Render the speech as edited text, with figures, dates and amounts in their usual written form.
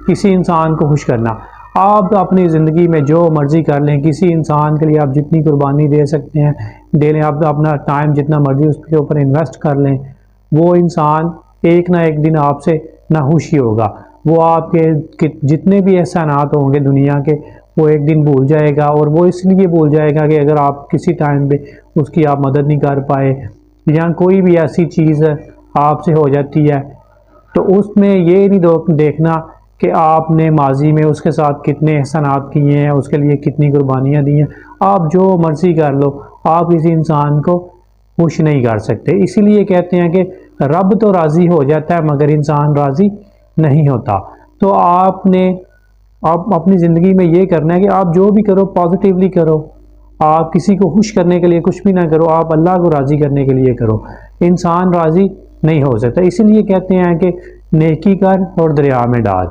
کسی انسان کو خوش کرنا. آپ اپنی زندگی میں جو مرضی کر لیں، کسی انسان کے لیے آپ جتنی قربانی دے سکتے ہیں دے لیں، آپ اپنا ٹائم جتنا مرضی اس کے اوپر انویسٹ کر لیں، وہ انسان ایک نہ ایک دن آپ سے ناخوش ہی ہوگا. وہ آپ کے جتنے بھی احسانات ہوں گے دنیا کے، وہ ایک دن بھول جائے گا. اور وہ اس لیے بھول جائے گا کہ اگر آپ کسی ٹائم پہ اس کی آپ مدد نہیں کر پائے یا کوئی بھی ایسی چیز آپ سے ہو جاتی ہے، تو اس میں یہ نہیں دیکھنا کہ آپ نے ماضی میں اس کے ساتھ کتنے احسانات کیے ہیں، اس کے لیے کتنی قربانیاں دی ہیں. آپ جو مرضی کر لو، آپ کسی انسان کو خوش نہیں کر سکتے. اسی لیے کہتے ہیں کہ رب تو راضی ہو جاتا ہے مگر انسان راضی نہیں ہوتا. تو آپ اپنی زندگی میں یہ کرنا ہے کہ آپ جو بھی کرو پازیٹیولی کرو. آپ کسی کو خوش کرنے کے لیے کچھ بھی نہ کرو، آپ اللہ کو راضی کرنے کے لیے کرو. انسان راضی نہیں ہو سکتا. اسی لیے کہتے ہیں کہ نیکی کر اور دریا میں ڈال.